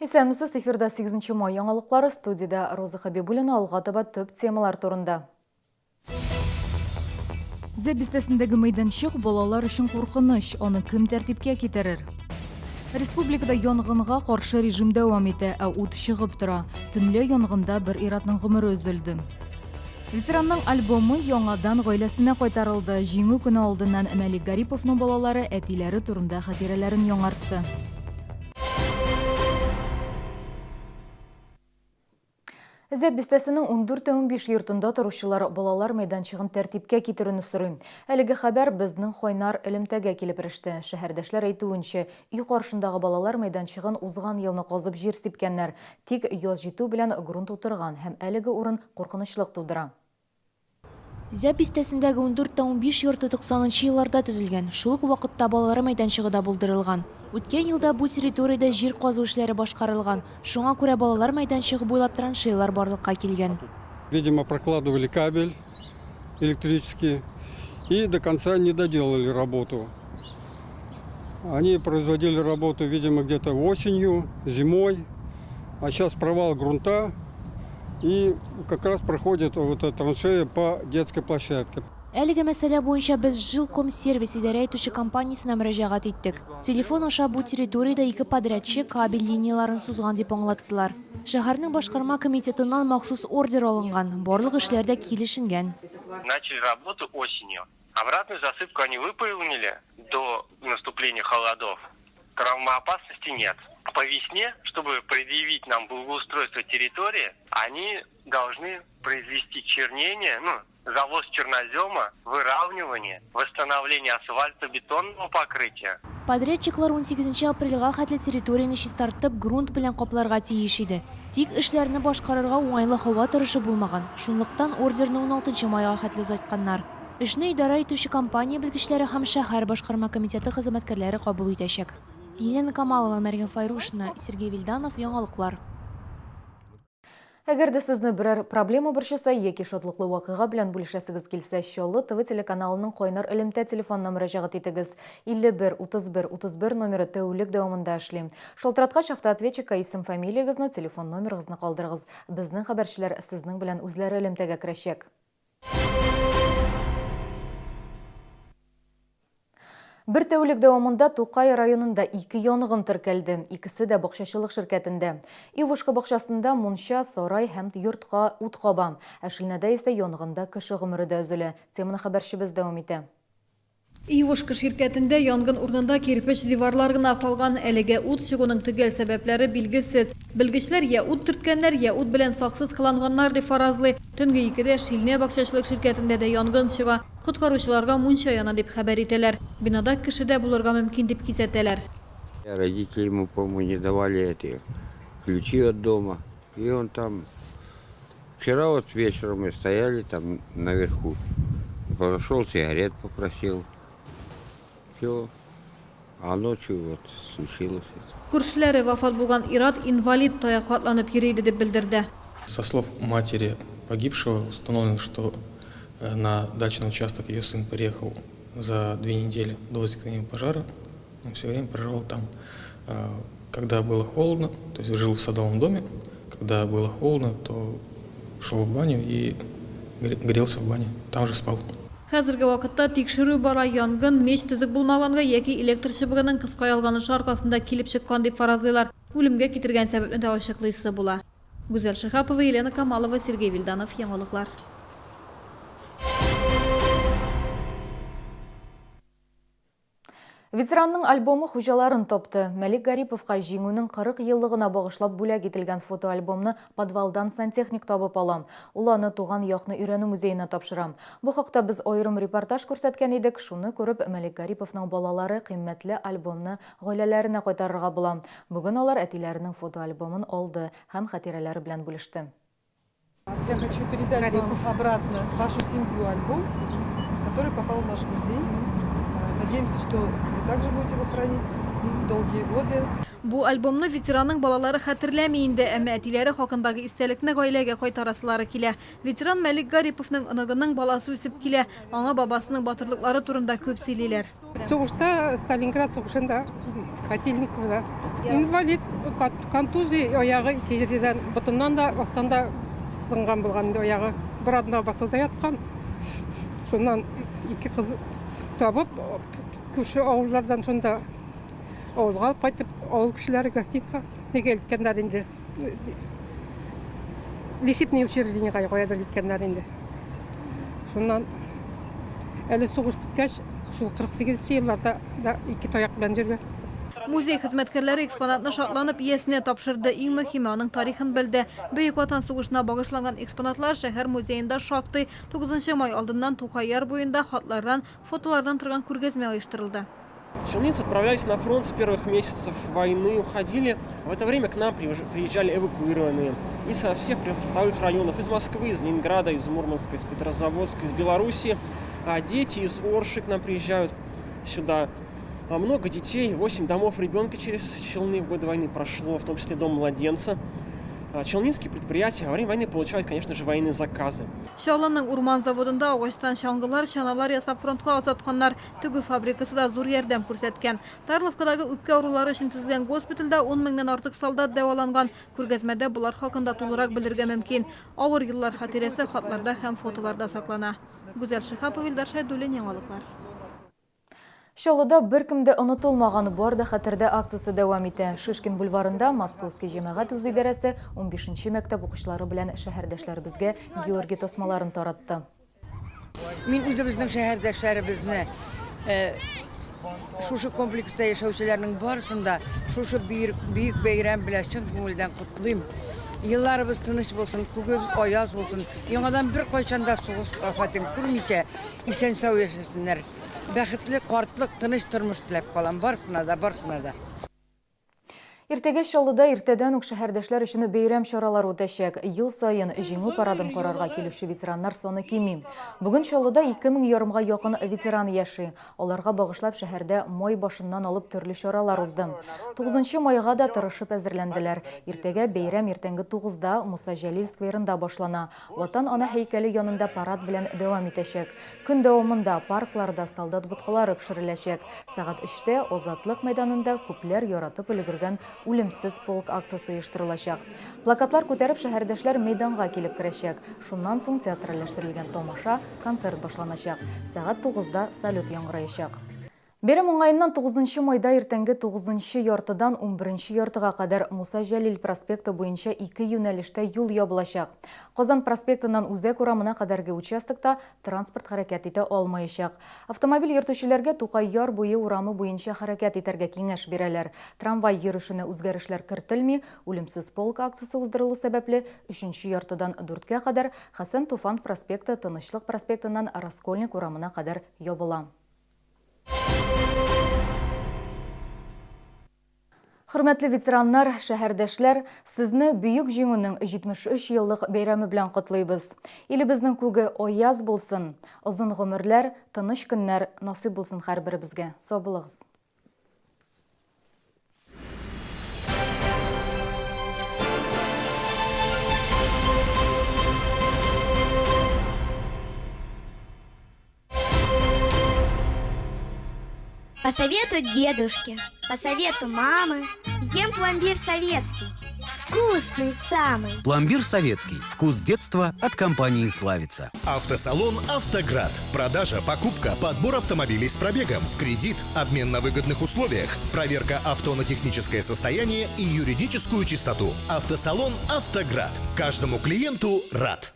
Исәнмесез, эфирда 8 май яңалыклары, студияда Роза Хабибуллина, алга таба төп темалар турында. Зә бистәсендәге мәйданчык балалар өчен куркыныч, аны кем тәртипкә китерер? Республикада янгынга каршы режим дәвам итә, ә ут чыгып тора. Төнлә янгында бер ир-атның гомере өзелде. Ветеранның альбомы яңадан гаиләсенә кайтарылды. Җиңү көне алдыннан Мәлик Гариповның балалары әтиләре турында хатирәләрен яңартты. Зәп бистәсенең 14-15 йортында торучылар балалар мәйданчыгын тәртипкә китерүне сорый. Әлеге хәбәр безнең Хайнар элемтәгә килеп иреште. Шәһәрдәшләр әйтүенчә, үй каршындагы балалар мәйданчыгын узган елны казып җир сипкәннәр. Тик яз җитү белән грунт утырган һәм әлеге урын куркынычлык тудыра. Зәп бистәсендәге 14-15 йорты 90-нчы елларда төзелгән. Шул ук вакытта балалар мәйданчыгы да булдырылган. Үткән елда бу территориядә җир казу эшләре башкарылган. Шуңа күрә балалар мәйданчыгы буйлап траншеялар барлыкка килгән. Видимо, прокладывали кабель электрический и до конца не доделали работу. Они производили работу, видимо, где-то осенью, зимой, а сейчас провал грунта и как раз проходит вот эта траншея по детской площадке. Әлеге мәсьәлә буенча без Жилкомсервис идарә итүче компаниясенә мөрәҗәгать иттек. Телефон аша бу территориядә 2 подрядчы кабель линияларын сузган дип аңлаттылар. Шәһәрнең башкарма комитетыннан махсус ордер алынган, барлык эшләрдә килешенгән. Начали работу осенью. Обратную засыпку они выполнили до наступления холодов. Травмоопасности нет. А по весне, чтобы предъявить нам благоустройство территории, они должны произвести чернение, завоз чернозема, выравнивание, восстановление асфальтобетонного покрытия. Подрядчиклар 18 апрельгә хәтле территорияне чистартып, грунт белән капларга тиеш иде. Тик эшләрне башкарырга уңайлы һава торышы булмаган. Шунлыктан ордерны 16 майга хәтле узайтканнар. Эшне идарә итүче компания белгечләре һәм шәһәр башкарма комитеты хезмәткәрләре кабул итәчәк. Елена Камалова, Мәргән Файрушина, Сергей Вильданов, яңалыклар. Әгәр дә сезне берәр проблема борчыса яки шатлыклы вакыйга белән бүлешәсегез килсә, Чаллы ТВ телеканалының Кайнар элемтә телефонына мөрәҗәгать итегез. 51 31 31 номеры тәүлек дәвамында эшли. Шалтыраткач автоответчикка исем-фамилиягызны, телефон номерыгызны калдырыгыз. Безнең хәбәрчеләр сезнең белән үзләре элемтәгә керәчәк. Бер тәүлек дәвамында Тукай районында 2 янгын теркәлде. Икесе дә бакчачылык ширкәтендә. Ивушка бакчасында мунча, сарай һәм йортка ут каба. Әшелнәдә исә янгында кеше гомере дә өзелә. Теманы хәбәрчебез дәвам итә. Ивушка ширкәтендә янгын урнында кирпеч диварлар гына калган. Әлегә ут чыгуның төгәл сәбәпләре билгесез. Белгечләр я ут төрткәннәр, я ут белән саксыз кыланганнар дип фаразлый. Төнге 2дә Шилнә бакчачылык ширкәтендә дә янгын чыга. Коткаручыларга мунча яна дип хәбәр итәләр. Бинада кешедә булырга мөмкин дип кисәтәләр. Родители ему, по-моему, не давали эти ключи от дома. И он там... Вчера вот вечером мы стояли там наверху. Подошел, сигарет попросил. Все. А ночью вот случилось это. Күршеләре вафат булган ир-ат инвалид таякка атланып йөри иде дип белдерде. Со слов матери погибшего установлено, что на дачный участок ее сын приехал за 2 недели до возникновения пожара. Он все время проживал там. Когда было холодно, то есть жил в садовом доме, когда было холодно, то шел в баню и грелся в бане. Там же спал. Хәзерге вакытта тикшерү бара, янгын меч тизек булмаганга яки электр чыбыгының кыска ялганышы аркасында килеп чыккан дип фаразлыйлар. Үлемгә китергән сәбәпне дә ачыклыйсы була. Гүзәл Шихапова, Елена Камалова, Сергей Вильданов, яңалыклар. Ветеранның альбомы хуҗаларын топты. Мәлик Гариповка җиңүнең 40 еллыгына багышлап бүләк ителгән фотоальбомны подвалдан сантехник табып алам. Ул аны туган якны өйрәнү музеена тапшырам. Бу хакта без аерым репортаж күрсәткән идек. Шуны күреп, Мәлик Гариповның балалары кыйммәтле альбомны гаиләләренә кайтарырга була. Бүген алар әтиләренең фотоальбомын алды һәм хатирәләре белән бүлеште. Я хочу передать вам обратно вашу семью альбом, который попал в наш музей. Надеемся, что вы также будете его хранить долгие годы. Бу альбомны ветеранның балалары хәтерләми инде, әмма әтиләре хакындагы истәлекне гаиләгә кайтарасылары килә. Ветеран Мәлик Гариповның оныгының баласы үсеп килә, аңа бабасының батырлыклары турында күп сөйлиләр. Сугышта, Сталинград сугышында, Котельниковда, инвалид контузия аяғы ике жерден бұтыннан да остан да сынған болған аяғы бір адына басуда ятқан. Сонан екі қыз табып көрші ауылдардан сонда ауылға алып қайтып ауыл кішілері гостиница неге үлкендер енді лечебный учреждениеға қояды үлкендер енді. Сонан әлі соғыс біткәш, шул 48 елларда да ике таяқ белән жүргән. Музей хезмәткәрләре экспонатны шатланып иясенә тапшырды. Иң мөһиме аның тарихын белде. Бөек Ватан сугышына багышланган экспонатлар шәһәр музеенда шактый 9 май алдыннан Тухай яр буенда хатлардан, фотолардан торган күргәзмә оештырылды. Челнинцы отправлялись на фронт с первых месяцев войны, уходили. В это время к нам приезжали эвакуированные и со всех прифронтовых районов, из Москвы, из Ленинграда, из Мурманска, из Петрозаводска, из Белоруссии. А дети из Орши к нам приезжают сюда. Много детей, 8 домов ребенка через Челны в годы войны прошло, в том числе дом младенца. Челнинские предприятия во время войны получают, конечно же, военные заказы. Шаланның урман заводында агачтан чаңгылар, чаналар ясап фронтка азатканнар. Төгү фабрикасы да зур ярдәм күрсәткән. Тарловкадагы үпкә авырулары өчен төзелгән госпитальдә 10 меңнән артык солдат дәваланган. Күргәзмәдә булар хакында тулырак белергә мөмкин. Авыр еллар хатирәсе хатларда һәм фотоларда саклана. Гүзәл Шихапова, Илдар Шәйдуллин, яңалыклар. Шалыда бір кімді ұнытылмаған барда хәтердә акциясы дәвам итә. Шишкин бульварында Московский җәмәгать үзидарәсе 15-нче мәктәп укучылары белән шәһәрдәшләребезгә Георгий тосмаларын таратты. Мин үзебезнең шәһәрдәшләребезне шушы комплекста яшәүчеләрнең барысында шушы бөек бәйрәм белән чын күңелдән котлыйм. Елларыбыз тыныч булсын, күгез аяз булсын. Яңадан бер кайчанда сугыш афатын күрмичә исән-сау яшәсеннәр. Бәхетле, картлык, тыныч тормыш теләп калам барсына да. Иртәгә Чаллыда иртәдән үк шәһәрдәшләр өчен бәйрәм чаралары үтәчәк. Ел сайын җиңү парадын карарга килүче ветераннар саны кими. Бүген Чаллыда 2000 ярымга якын ветеран яши. Аларга багышлап шәһәрдә май башыннан алып төрле чаралар узды. 9 майга да тырышып әзерләнделәр. Иртәгә бәйрәм иртәнге 9-да Муса Җәлил скверында башлана. Ватан ана һәйкәле янында парад белән дәвам итәчәк. Көн дәвамында паркларда солдат боткалары пешереләчәк. Сәгать 3-тә Азатлык мәйданында күпләр яратып өлгергән Үлемсез полк акциясы оештырылачак. Плакатлар күтәреп шәһәрдәшләр мәйданга килеп керәчәк. Шуннан соң театральләштерелгән тамаша, концерт башланачак. Сәгать 9-да салют яңгыраячак. Бәйрәм уңаеннан 9 майда иртәнге 9 яртыдан 11 яртыга кадәр Муса Җәлил проспекты буенча 2 юнәлештә юл ябылачак. Казан проспектыннан Үзәк урамына кадәрге участокта транспорт хәрәкәт итә алмаячак. Автомобиль йөртүчеләргә Тукай яр буе урамы буенча хәрәкәт итәргә киңәш бирәләр. Трамвай йөрешенә үзгәрешләр кертелми, үлемсез полк акциясы уздырылу сәбәпле 3 яртыдан 4-кә кадәр Хәсән Туфан проспекты Тынычлык проспектыннан Раскольник урамына кадәр ябыла. Хөрмәтле ветераннар, шәһәрдәшләр, сезне бөек җиңүнең 73 еллык бәйрәме белән котлыйбыз. Илебезнең күге аяз булсын, озын гомерләр, тыныч көннәр насыйп булсын һәрберебезгә. Саулыгыз. По совету дедушки, по совету мамы, ем пломбир советский. Вкусный самый. Пломбир советский. Вкус детства от компании «Славица». Автосалон «Автоград». Продажа, покупка, подбор автомобилей с пробегом, кредит, обмен на выгодных условиях, проверка авто на техническое состояние и юридическую чистоту. Автосалон «Автоград». Каждому клиенту рад.